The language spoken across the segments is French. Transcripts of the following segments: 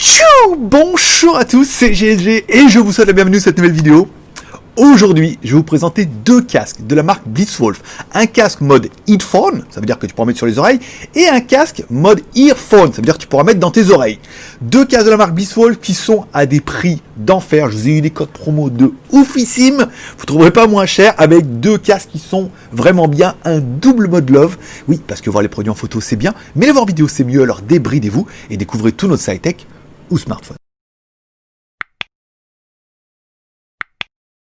Tchou! Bonjour à tous, c'est GLG et je vous souhaite la bienvenue à cette nouvelle vidéo. Aujourd'hui, je vais vous présenter deux casques de la marque Blitzwolf. Un casque mode headphone, ça veut dire que tu pourras mettre sur les oreilles, et un casque mode earphone, ça veut dire que tu pourras mettre dans tes oreilles. Deux casques de la marque Blitzwolf qui sont à des prix d'enfer. Je vous ai eu des codes promo de oufissime. Vous ne trouverez pas moins cher avec deux casques qui sont vraiment bien. Un double mode love. Oui, parce que voir les produits en photo c'est bien, mais les voir en vidéo c'est mieux, alors débridez-vous et découvrez tout notre high-tech ou smartphone.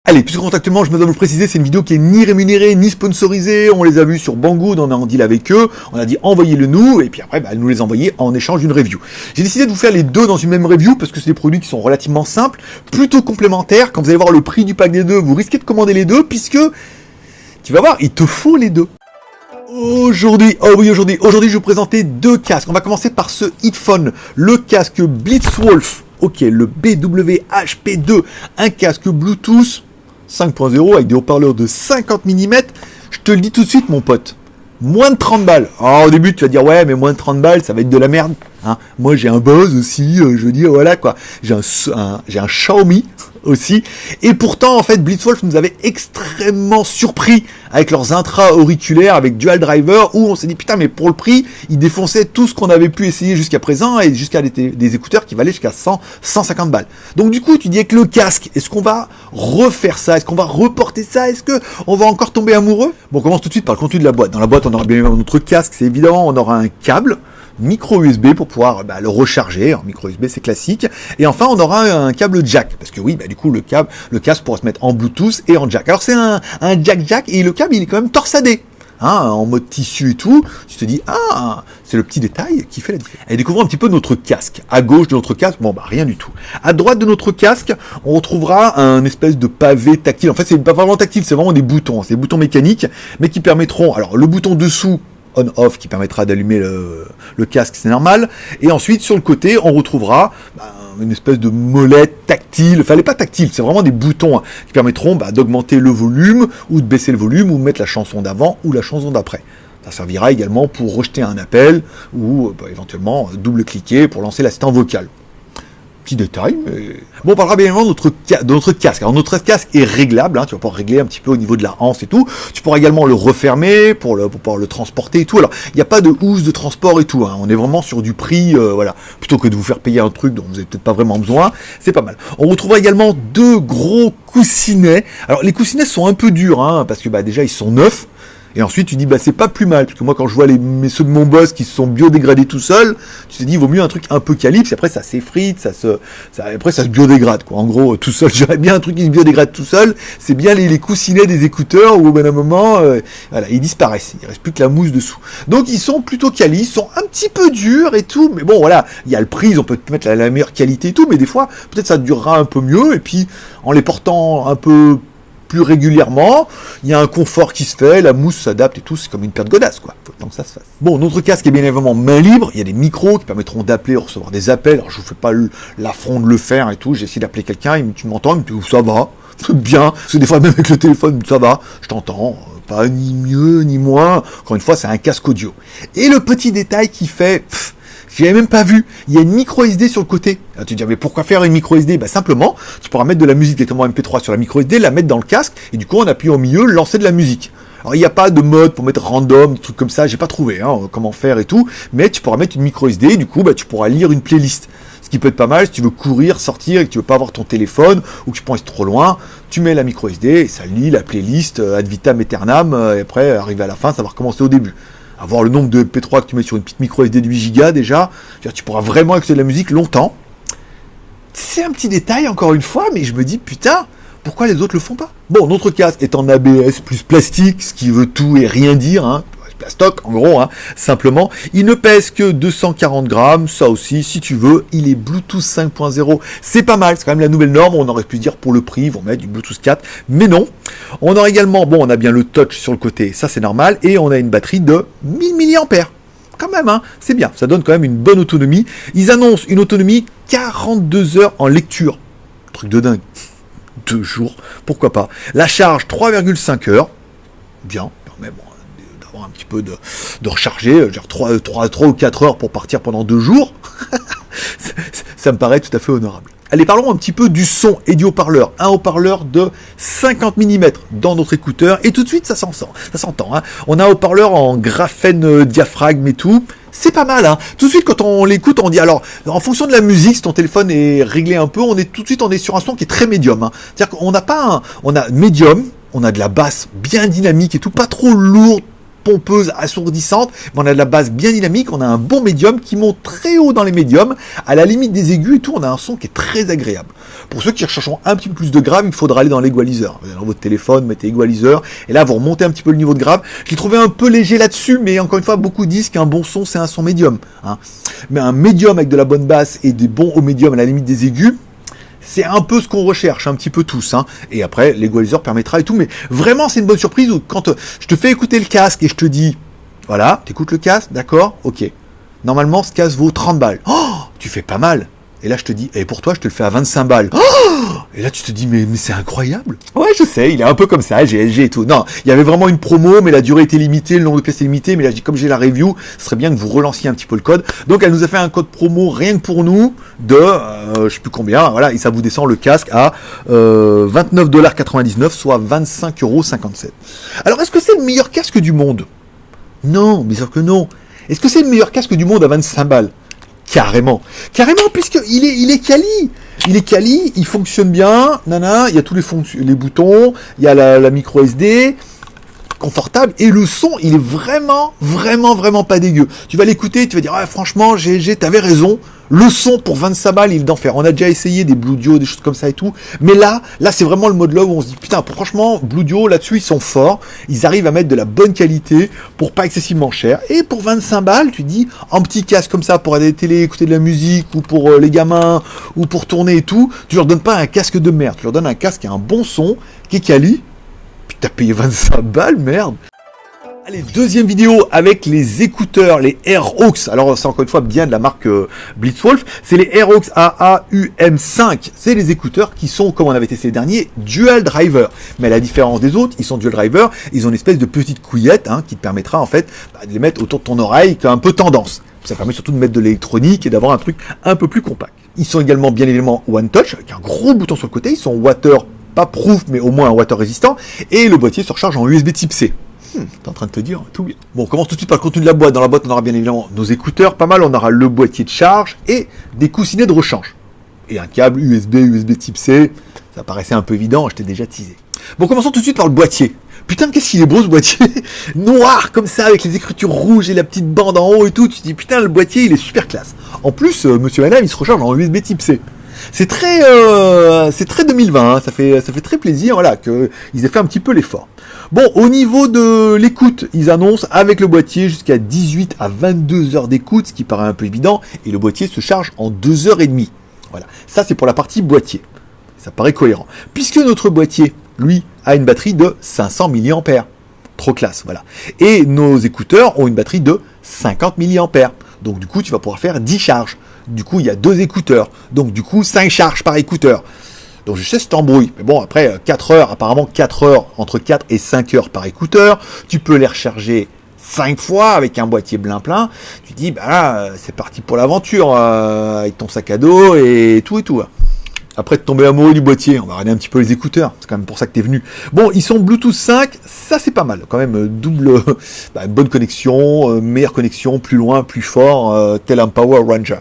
Allez, plus contactement, je me dois vous le préciser, c'est une vidéo qui est ni rémunérée, ni sponsorisée. On les a vus sur Banggood, on est en deal avec eux. On a dit envoyez-le nous, et puis après, nous les envoyer en échange d'une review. J'ai décidé de vous faire les deux dans une même review, parce que c'est des produits qui sont relativement simples, plutôt complémentaires. Quand vous allez voir le prix du pack des deux, vous risquez de commander les deux, puisque, tu vas voir, il te faut les deux. Aujourd'hui, je vais vous présenter deux casques. On va commencer par ce headphone, le casque Blitzwolf. Ok, le BWHP2, un casque Bluetooth 5.0 avec des haut-parleurs de 50 mm. Je te le dis tout de suite, mon pote. Moins de 30 balles. Alors, au début, tu vas dire, ouais, mais moins de 30 balles, ça va être de la merde. Hein. Moi, j'ai un Bose aussi, je veux dire, voilà, quoi. J'ai un Xiaomi aussi. Et pourtant, en fait, Blitzwolf nous avait extrêmement surpris avec leurs intra-auriculaires, avec dual driver, où on s'est dit, putain, mais pour le prix, ils défonçaient tout ce qu'on avait pu essayer jusqu'à présent, et jusqu'à des écouteurs qui valaient jusqu'à 100, 150 balles. Donc, du coup, tu dis avec le casque, est-ce qu'on va refaire ça? Est-ce qu'on va reporter ça? Est-ce qu'on va encore tomber amoureux? Bon, on commence tout de suite par le contenu de la boîte. Dans la boîte, on aura bien évidemment notre casque, c'est évident, on aura un câble, micro USB pour pouvoir le recharger. Alors, micro USB c'est classique, et enfin on aura un câble jack, parce que oui, du coup le casque pourra se mettre en Bluetooth et en jack. Alors c'est un jack, et le câble il est quand même torsadé, hein, en mode tissu et tout. Tu te dis, ah, c'est le petit détail qui fait la différence. Et découvrons un petit peu notre casque. À gauche de notre casque, bon rien du tout. À droite de notre casque, on retrouvera un espèce de pavé tactile. En fait c'est pas vraiment tactile, c'est vraiment des boutons, c'est des boutons mécaniques, mais qui permettront, alors le bouton dessous on-off qui permettra d'allumer le casque, c'est normal. Et ensuite, sur le côté, on retrouvera une espèce de molette tactile. Enfin, elle n'est pas tactile, c'est vraiment des boutons qui permettront d'augmenter le volume, ou de baisser le volume, ou de mettre la chanson d'avant ou la chanson d'après. Ça servira également pour rejeter un appel, ou éventuellement double-cliquer pour lancer l'assistant vocal. Petit détail, mais... Bon, on parlera bien évidemment de notre casque. Alors, notre casque est réglable, hein, tu vas pouvoir régler un petit peu au niveau de la hanche et tout. Tu pourras également le refermer pour pouvoir le transporter et tout. Alors, il n'y a pas de housse de transport et tout, hein. On est vraiment sur du prix, voilà. Plutôt que de vous faire payer un truc dont vous n'avez peut-être pas vraiment besoin, c'est pas mal. On retrouvera également deux gros coussinets. Alors, les coussinets sont un peu durs, hein, parce que déjà, ils sont neufs. Et ensuite, tu dis, c'est pas plus mal, parce que moi, quand je vois ceux de mon boss qui se sont biodégradés tout seuls, tu te dis, il vaut mieux un truc un peu calibre, après ça s'effrite, après ça se biodégrade, quoi. En gros, tout seul, j'aurais bien un truc qui se biodégrade tout seul, c'est bien les coussinets des écouteurs, où au bout d'un moment, voilà, ils disparaissent, il reste plus que la mousse dessous. Donc, ils sont plutôt quali, ils sont un petit peu durs et tout, mais bon, voilà, il y a le prix, on peut te mettre la meilleure qualité et tout, mais des fois, peut-être ça durera un peu mieux, et puis, en les portant un peu plus régulièrement, il y a un confort qui se fait, la mousse s'adapte et tout, c'est comme une paire de godasses, quoi. Faut le temps que ça se fasse. Bon, notre casque est bien évidemment main libre, il y a des micros qui permettront d'appeler, de recevoir des appels. Alors je vous fais pas l'affront de le faire et tout, j'ai essayé d'appeler quelqu'un, tu m'entends, il me dit ça va, tout bien, parce que des fois même avec le téléphone, ça va, je t'entends, pas ni mieux ni moins, encore une fois c'est un casque audio. Et le petit détail qui fait... Je l'avais même pas vu. Il y a une micro SD sur le côté. Alors, tu te dis, mais pourquoi faire une micro SD? Simplement, tu pourras mettre de la musique directement MP3 sur la micro SD, la mettre dans le casque, et du coup, en appuyant au milieu, lancer de la musique. Alors, il n'y a pas de mode pour mettre random, des trucs comme ça, j'ai pas trouvé, comment faire et tout, mais tu pourras mettre une micro SD, et du coup, tu pourras lire une playlist. Ce qui peut être pas mal, si tu veux courir, sortir, et que tu veux pas avoir ton téléphone, ou que tu penses trop loin, tu mets la micro SD, et ça lit la playlist ad vitam aeternam, et après, arriver à la fin, ça va recommencer au début. Avoir le nombre de MP3 que tu mets sur une petite micro SD de 8 Go déjà, tu pourras vraiment écouter de la musique longtemps. C'est un petit détail encore une fois, mais je me dis putain, pourquoi les autres le font pas? Bon, notre casque est en ABS plus plastique, ce qui veut tout et rien dire, hein. Plastoc en gros, hein, simplement. Il ne pèse que 240 grammes, ça aussi, si tu veux, il est Bluetooth 5.0, c'est pas mal, c'est quand même la nouvelle norme, on aurait pu dire pour le prix, ils vont mettre du Bluetooth 4, mais non. On aura également, on a bien le touch sur le côté, ça c'est normal, et on a une batterie de 1000 mAh. Quand même, hein, c'est bien, ça donne quand même une bonne autonomie. Ils annoncent une autonomie 42 heures en lecture, truc de dingue, 2 jours, pourquoi pas. La charge 3,5 heures, bien, mais bon, un petit peu de recharger, genre 3 ou 4 heures pour partir pendant 2 jours. ça me paraît tout à fait honorable. Allez, parlons un petit peu du son et du haut-parleur. Un haut-parleur de 50 mm dans notre écouteur, et tout de suite ça s'entend. Hein. On a un haut-parleur en graphène diaphragme et tout. C'est pas mal, hein. Tout de suite, quand on l'écoute, on dit alors, en fonction de la musique, si ton téléphone est réglé un peu, on est sur un son qui est très médium. Hein. C'est-à-dire qu'on n'a pas on a médium, on a de la basse bien dynamique et tout, pas trop lourde, pompeuse, assourdissante, mais on a de la basse bien dynamique, on a un bon médium qui monte très haut dans les médiums, à la limite des aigus et tout, on a un son qui est très agréable. Pour ceux qui recherchent un petit peu plus de grave, il faudra aller dans l'égaliseur. Dans votre téléphone, mettez égaliseur, et là vous remontez un petit peu le niveau de grave. Je l'ai trouvé un peu léger là-dessus, mais encore une fois, beaucoup disent qu'un bon son, c'est un son médium. Hein. Mais un médium avec de la bonne basse et des bons hauts médiums à la limite des aigus, c'est un peu ce qu'on recherche, un petit peu tous. Hein. Et après, l'égaliseur permettra et tout. Mais vraiment, c'est une bonne surprise où quand je te fais écouter le casque et je te dis, voilà, t'écoutes le casque, d'accord, ok. Normalement, ce casque vaut 30 balles. Oh, tu fais pas mal. Et là, je te dis, et pour toi, je te le fais à 25 balles. Oh, et là, tu te dis, mais c'est incroyable. Ouais, je sais, il est un peu comme ça, GLG et tout. Non, il y avait vraiment une promo, mais la durée était limitée, le nombre de pièces était limité. Mais là, comme j'ai la review, ce serait bien que vous relanciez un petit peu le code. Donc, elle nous a fait un code promo rien que pour nous de, je sais plus combien, voilà, et ça vous descend le casque à 29,99$, soit 25,57€. Alors, est-ce que c'est le meilleur casque du monde? Non, bien sûr que non. Est-ce que c'est le meilleur casque du monde à 25 balles? Carrément, puisqu'il est quali. Il est quali, il fonctionne bien, il y a tous les boutons, il y a la micro SD, confortable, et le son, il est vraiment pas dégueu. Tu vas l'écouter, tu vas dire, ah, franchement, t'avais raison, le son pour 25 balles, il est d'enfer. On a déjà essayé des Bluedio, des choses comme ça et tout, mais là c'est vraiment le mode là où on se dit, putain, franchement, Bluedio, là-dessus, ils sont forts, ils arrivent à mettre de la bonne qualité pour pas excessivement cher, et pour 25 balles, tu dis, en petit casque comme ça, pour aller à la télé, écouter de la musique, ou pour les gamins, ou pour tourner et tout, tu leur donnes pas un casque de merde, tu leur donnes un casque qui a un bon son, qui est quali. Puis t'as payé 25 balles, merde. Allez, deuxième vidéo avec les écouteurs, les AirAux. Alors c'est encore une fois bien de la marque Blitzwolf. C'est les AirAux AAUM5. C'est les écouteurs qui sont, comme on avait testé les derniers, dual driver. Mais à la différence des autres, ils sont dual driver. Ils ont une espèce de petite couillette qui te permettra en fait de les mettre autour de ton oreille, qui a un peu tendance. Ça permet surtout de mettre de l'électronique et d'avoir un truc un peu plus compact. Ils sont également bien évidemment One Touch, avec un gros bouton sur le côté. Ils sont water, pas proof, mais au moins un water résistant. Et le boîtier se recharge en USB type C. T'es en train de te dire tout bien. Bon, on commence tout de suite par le contenu de la boîte. Dans la boîte, on aura bien évidemment nos écouteurs, pas mal. On aura le boîtier de charge et des coussinets de rechange. Et un câble USB type C. Ça paraissait un peu évident, je t'ai déjà teasé. Bon, commençons tout de suite par le boîtier. Putain, qu'est-ce qu'il est beau ce boîtier. Noir comme ça, avec les écritures rouges et la petite bande en haut et tout. Tu te dis, putain, le boîtier, il est super classe. En plus, monsieur Madame, il se recharge en USB type C. C'est très 2020, hein. Ça fait très plaisir, voilà, qu'ils aient fait un petit peu l'effort. Bon, au niveau de l'écoute, ils annoncent avec le boîtier jusqu'à 18 à 22 heures d'écoute, ce qui paraît un peu évident, et le boîtier se charge en 2h30. Voilà, ça c'est pour la partie boîtier. Ça paraît cohérent. Puisque notre boîtier, lui, a une batterie de 500 mAh. Trop classe, voilà. Et nos écouteurs ont une batterie de 50 mAh. Donc du coup, tu vas pouvoir faire 10 charges. Du coup, il y a 2 écouteurs. Donc du coup, 5 charges par écouteur. Donc je sais si t'embrouilles. Mais bon, après, 4 heures, apparemment 4 heures, entre 4 et 5 heures par écouteur. Tu peux les recharger 5 fois avec un boîtier plein. Tu dis, bah là, c'est parti pour l'aventure, avec ton sac à dos et tout et tout. Après de tomber amoureux du boîtier, on va regarder un petit peu les écouteurs, c'est quand même pour ça que t'es venu. Bon, ils sont Bluetooth 5, ça c'est pas mal, quand même double, bonne connexion, meilleure connexion, plus loin, plus fort, tel un Power Ranger.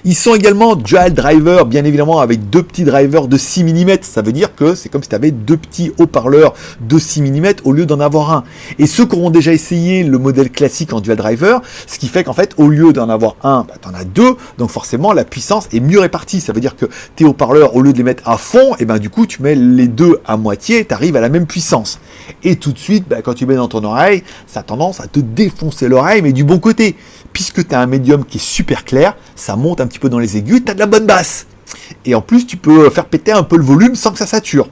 Ils sont également dual driver, bien évidemment, avec 2 petits drivers de 6 mm, ça veut dire que c'est comme si tu avais 2 petits haut-parleurs de 6 mm au lieu d'en avoir un. Et ceux qui auront déjà essayé le modèle classique en dual driver, ce qui fait qu'en fait, au lieu d'en avoir un, t'en as 2, donc forcément la puissance est mieux répartie, ça veut dire que tes haut-parleurs, au lieu de les mettre à fond, et du coup tu mets les 2 à moitié, tu arrives à la même puissance. Et tout de suite, quand tu mets dans ton oreille, ça a tendance à te défoncer l'oreille, mais du bon côté. Puisque tu as un médium qui est super clair, ça monte un petit peu dans les aigus, tu as de la bonne basse. Et en plus, tu peux faire péter un peu le volume sans que ça sature.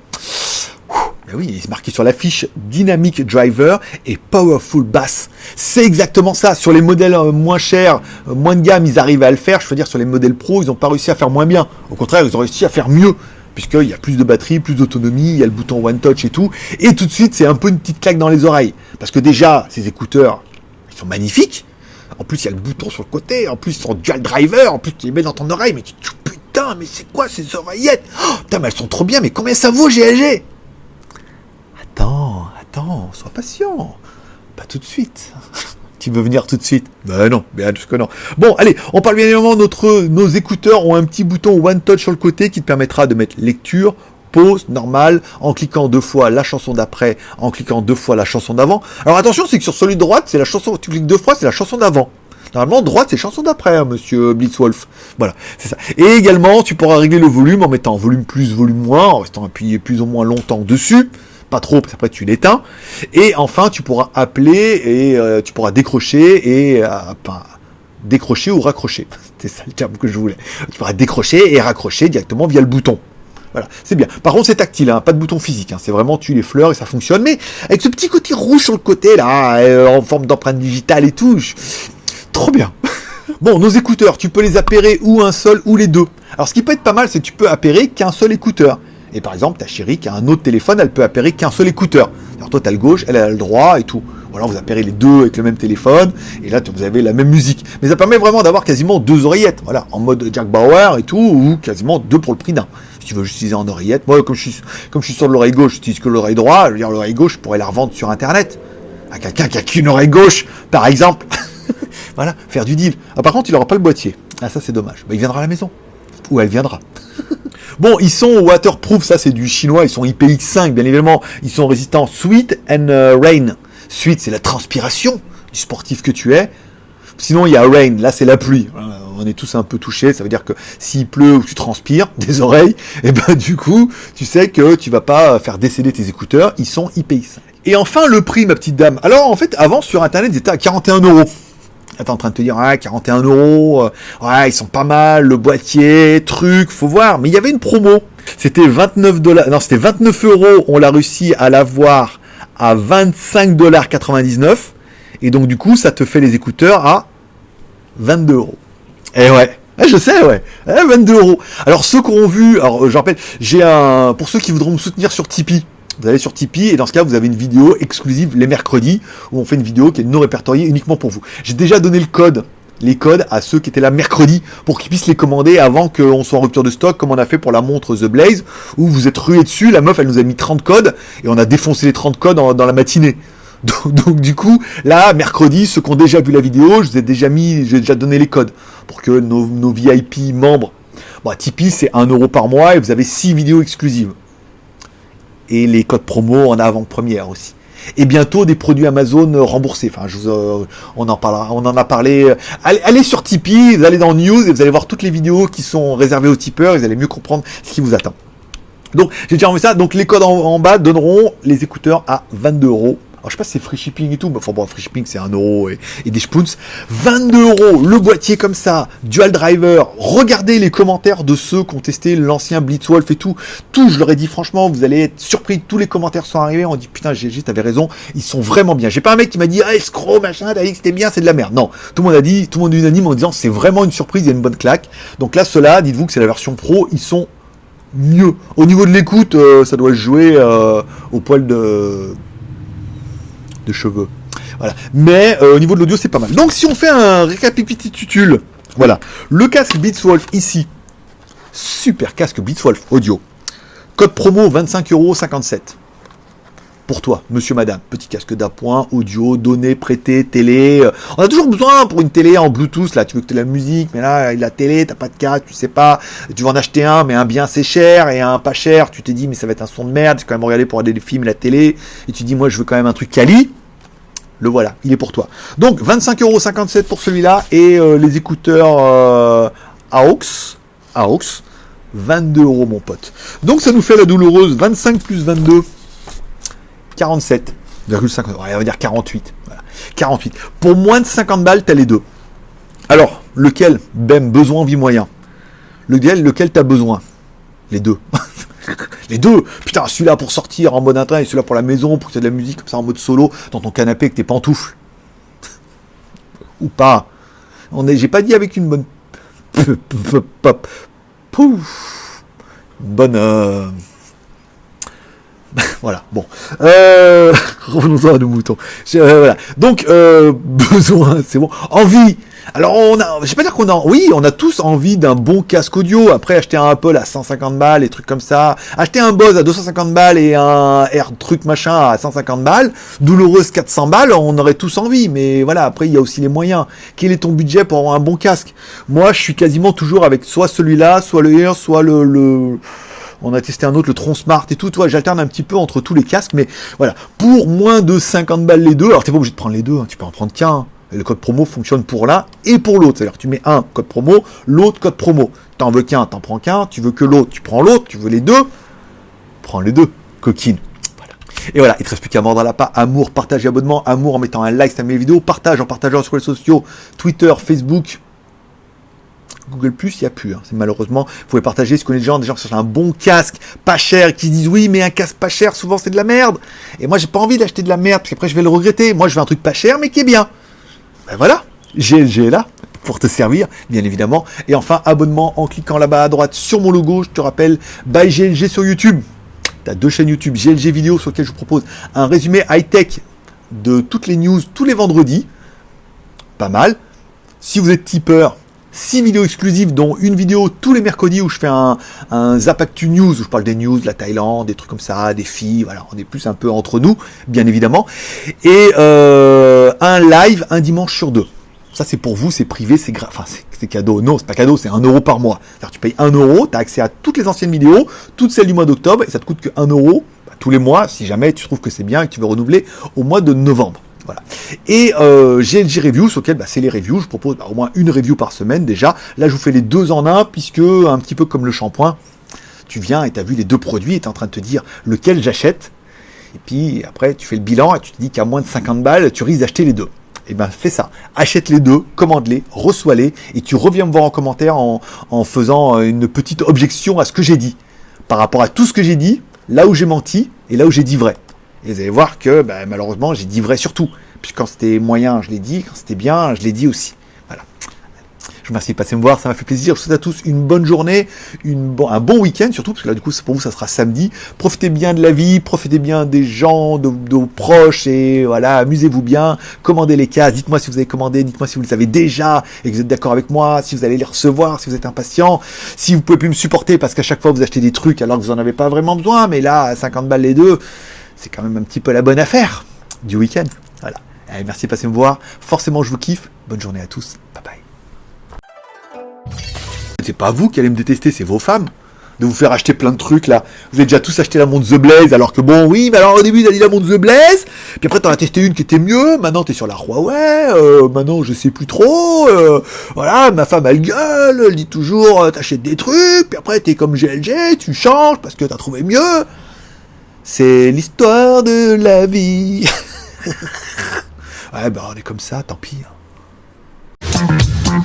Ben oui, il est marqué sur la fiche Dynamic Driver et Powerful Bass. C'est exactement ça. Sur les modèles moins chers, moins de gamme, ils arrivent à le faire. Je veux dire, sur les modèles pro, ils n'ont pas réussi à faire moins bien. Au contraire, ils ont réussi à faire mieux. Puisqu'il y a plus de batterie, plus d'autonomie, il y a le bouton One Touch et tout. Et tout de suite, c'est un peu une petite claque dans les oreilles. Parce que déjà, ces écouteurs, ils sont magnifiques. En plus, il y a le bouton sur le côté. En plus, ils sont dual driver. En plus, tu les mets dans ton oreille. Mais tu te dis, putain, putain, mais c'est quoi ces oreillettes? Oh, putain, mais elles sont trop bien, mais combien ça vaut, GLG? Attends, sois patient. Pas tout de suite. Tu veux venir tout de suite? Ben non, bien sûr que non. Bon, allez, on parle bien évidemment, nos écouteurs ont un petit bouton One Touch sur le côté qui te permettra de mettre lecture, pause, normale, en cliquant 2 fois la chanson d'après, en cliquant 2 fois la chanson d'avant. Alors attention, c'est que sur celui de droite, c'est la chanson, tu cliques 2 fois, c'est la chanson d'avant. Normalement, droite, c'est chanson d'après, hein, monsieur Blitzwolf. Voilà, c'est ça. Et également, tu pourras régler le volume en mettant volume plus, volume moins, en restant appuyé plus ou moins longtemps dessus. Pas trop, parce qu'après tu l'éteins. Et enfin, tu pourras appeler et tu pourras décrocher et décrocher ou raccrocher. C'est ça le terme que je voulais. Tu pourras décrocher et raccrocher directement via le bouton. Voilà, c'est bien. Par contre, c'est tactile, hein, pas de bouton physique. Hein, c'est vraiment tu les fleurs et ça fonctionne. Mais avec ce petit côté rouge sur le côté là, en forme d'empreinte digitale et tout, trop bien. Bon, nos écouteurs, tu peux les appairer ou un seul ou les deux. Alors, ce qui peut être pas mal, c'est que tu peux appairer qu'un seul écouteur. Et par exemple, ta chérie qui a un autre téléphone, elle peut appairer qu'un seul écouteur. Alors toi, tu as le gauche, elle a le droit et tout. Voilà, vous appairez les deux avec le même téléphone, et là, vous avez la même musique. Mais ça permet vraiment d'avoir quasiment 2 oreillettes, voilà, en mode Jack Bauer et tout, ou quasiment 2 pour le prix d'un. Si tu veux juste utiliser en oreillette, moi, comme je suis sur l'oreille gauche, j'utilise que l'oreille droite, je veux dire, l'oreille gauche, je pourrais la revendre sur Internet. À quelqu'un qui a qu'une oreille gauche, par exemple. Voilà, faire du deal. Ah, par contre, il n'aura pas le boîtier. Ah, ça, c'est dommage. Bah, il viendra à la maison. Ou elle viendra. Bon, ils sont waterproof, ça c'est du chinois, ils sont IPX5, bien évidemment, ils sont résistants sweat and rain. Sweat, c'est la transpiration du sportif que tu es. Sinon, il y a rain, là c'est la pluie. On est tous un peu touchés, ça veut dire que s'il pleut ou tu transpires des oreilles, et ben du coup, tu sais que tu vas pas faire décéder tes écouteurs, ils sont IPX5. Et enfin, le prix, ma petite dame. Alors, en fait, avant, sur Internet, ils étaient à 41 €. T'es en train de te dire, 41 €, ouais, ils sont pas mal, le boîtier, truc, faut voir. Mais il y avait une promo. C'était $29, non, c'était 29 €, on l'a réussi à l'avoir à 25,99 $. Et donc, du coup, ça te fait les écouteurs à 22 €. Et ouais. Je sais, ouais. 22 €. Alors, ceux qui auront vu, alors, je rappelle, pour ceux qui voudront me soutenir sur Tipeee, vous allez sur Tipeee et dans ce cas, vous avez une vidéo exclusive les mercredis où on fait une vidéo qui est non répertoriée uniquement pour vous. J'ai déjà donné les codes à ceux qui étaient là mercredi pour qu'ils puissent les commander avant qu'on soit en rupture de stock comme on a fait pour la montre The Blaze où vous êtes rué dessus. La meuf, elle nous a mis 30 codes et on a défoncé les 30 codes dans la matinée. Donc du coup, là, mercredi, ceux qui ont déjà vu la vidéo, j'ai déjà donné les codes pour que nos VIP membres, bon, Tipeee, c'est 1 € par mois et vous avez 6 vidéos exclusives. Et les codes promo en avant-première aussi. Et bientôt des produits Amazon remboursés. Enfin, on en parlera, on en a parlé. Allez sur Tipeee, vous allez dans News et vous allez voir toutes les vidéos qui sont réservées aux tipeurs. Et vous allez mieux comprendre ce qui vous attend. Donc, j'ai déjà envoyé ça. Donc, les codes en bas donneront les écouteurs à 22 €. Alors, je sais pas si c'est free shipping et tout, mais enfin bon, free shipping c'est 1 € et des spoons. 22 €, le boîtier comme ça, dual driver. Regardez les commentaires de ceux qui ont testé l'ancien Blitzwolf et tout. Tout, je leur ai dit franchement, vous allez être surpris. Tous les commentaires sont arrivés. On dit putain, GG, t'avais raison, ils sont vraiment bien. J'ai pas un mec qui m'a dit, escroc, machin, t'as dit que c'était bien, c'est de la merde. Non, tout le monde est unanime en disant c'est vraiment une surprise, il y a une bonne claque. Donc là, ceux-là, dites-vous que c'est la version pro, ils sont mieux. Au niveau de l'écoute, ça doit se jouer au poil de cheveux. Voilà. Mais au niveau de l'audio, c'est pas mal. Donc si on fait un récapitulatif, voilà. Le casque Blitzwolf ici. Super casque Blitzwolf audio. Code promo 25,57 €. Pour toi, monsieur, madame. Petit casque d'appoint, audio, données, prêtées, télé. On a toujours besoin pour une télé en Bluetooth, là. Tu veux que tu aies la musique, mais là, la télé, t'as pas de casque, tu sais pas. Tu vas en acheter un, mais un bien c'est cher, et un pas cher. Tu t'es dit, mais ça va être un son de merde. J'ai quand même regardé pour regarder des films, la télé. Et tu dis, moi, je veux quand même un truc quali. Le voilà, il est pour toi. Donc, 25,57 € pour celui-là. Et les écouteurs AUX, 22 € mon pote. Donc, ça nous fait la douloureuse 25 plus 22. 47,5, on va dire 48. Voilà. 48. Pour moins de 50 balles, t'as les deux. Alors, lequel, besoin, vie, moyen. Lequel t'as besoin? Les deux. Les deux. Putain, celui-là pour sortir en mode interne et celui-là pour la maison, pour que tu aies de la musique comme ça en mode solo, dans ton canapé avec tes pantoufles. Ou pas. J'ai pas dit avec une bonne... bonne... Voilà, bon. Revenons-en à nos moutons. Voilà. Donc, besoin, c'est bon. Envie. Alors je vais pas dire oui, on a tous envie d'un bon casque audio. Après, acheter un Apple à 150 balles, et trucs comme ça. Acheter un Bose à 250 balles et un Air truc machin à 150 balles. Douloureuse 400 balles, on aurait tous envie. Mais voilà, après, il y a aussi les moyens. Quel est ton budget pour avoir un bon casque? Moi, je suis quasiment toujours avec soit celui-là, soit le Air, soit on a testé un autre, le Tron Smart et tout, j'alterne un petit peu entre tous les casques, mais voilà, pour moins de 50 balles les deux, alors t'es pas obligé de prendre les deux, hein, tu peux en prendre qu'un, et le code promo fonctionne pour l'un et pour l'autre, c'est-à-dire que tu mets un code promo, l'autre code promo, t'en veux qu'un, t'en prends qu'un, tu veux que l'autre, tu prends l'autre, tu veux les deux, prends les deux, coquine. Voilà. Et voilà, il te reste plus qu'à mordre à la pas, amour, partage et abonnement, amour en mettant un like sur mes vidéos, partage en partageant sur les réseaux sociaux, Twitter, Facebook, Google+, il n'y a plus. Hein. C'est malheureusement, vous pouvez partager si vous connaissez des gens qui cherchent un bon casque, pas cher, qui se disent oui, mais un casque pas cher, souvent c'est de la merde. Et moi, j'ai pas envie d'acheter de la merde, parce qu'après je vais le regretter. Moi, je veux un truc pas cher, mais qui est bien. Ben voilà, GLG est là pour te servir, bien évidemment. Et enfin, abonnement en cliquant là-bas à droite sur mon logo. Je te rappelle, by GLG sur YouTube. Tu as 2 chaînes YouTube, GLG vidéo, sur lesquelles je vous propose un résumé high-tech de toutes les news tous les vendredis. Pas mal. Si vous êtes tipeur, 6 vidéos exclusives, dont une vidéo tous les mercredis où je fais un Zap Actu News, où je parle des news de la Thaïlande, des trucs comme ça, des filles, voilà, on est plus un peu entre nous, bien évidemment. Et un live un dimanche sur 2. Ça c'est pour vous, c'est privé, c'est c'est cadeau. Non, c'est pas cadeau, c'est 1 euro par mois. C'est-à-dire tu payes 1 euro, tu as accès à toutes les anciennes vidéos, toutes celles du mois d'octobre, et ça te coûte que 1 euro tous les mois, si jamais tu trouves que c'est bien et que tu veux renouveler au mois de novembre. Voilà. Et GLG Reviews, sur lequel c'est les reviews, je propose au moins une review par semaine déjà. Là, je vous fais les 2 en 1, puisque, un petit peu comme le shampoing, tu viens et tu as vu les 2 produits et tu es en train de te dire lequel j'achète. Et puis après, tu fais le bilan et tu te dis qu'à moins de 50 balles, tu risques d'acheter les 2. Et ben fais ça, achète les 2, commande-les, reçois-les, et tu reviens me voir en commentaire en faisant une petite objection à ce que j'ai dit. Par rapport à tout ce que j'ai dit, là où j'ai menti et là où j'ai dit vrai. Et vous allez voir que malheureusement j'ai dit vrai surtout. Puis quand c'était moyen, je l'ai dit, quand c'était bien, je l'ai dit aussi. Voilà. Je vous remercie de passer me voir, ça m'a fait plaisir. Je vous souhaite à tous une bonne journée, un bon week-end surtout, parce que là du coup pour vous ça sera samedi. Profitez bien de la vie, profitez bien des gens, de vos proches, et voilà, amusez-vous bien, commandez les cas, dites-moi si vous avez commandé, dites-moi si vous les avez déjà et que vous êtes d'accord avec moi, si vous allez les recevoir, si vous êtes impatient, si vous pouvez plus me supporter parce qu'à chaque fois vous achetez des trucs alors que vous en avez pas vraiment besoin, mais là, à 50 balles les deux, c'est quand même un petit peu la bonne affaire du week-end. Voilà. Allez, merci de passer me voir. Forcément, je vous kiffe. Bonne journée à tous. Bye bye. C'est pas vous qui allez me détester, c'est vos femmes. De vous faire acheter plein de trucs là. Vous avez déjà tous acheté la montre The Blaze, alors que bon, oui, mais alors au début, t'as dit la montre The Blaze. Puis après, t'en as testé une qui était mieux. Maintenant, t'es sur la Huawei. Maintenant, je sais plus trop. Voilà, ma femme, elle gueule. Elle dit toujours, t'achètes des trucs. Puis après, t'es comme GLG, tu changes parce que t'as trouvé mieux. C'est l'histoire de la vie. Ouais, on est comme ça, tant pis. Hein.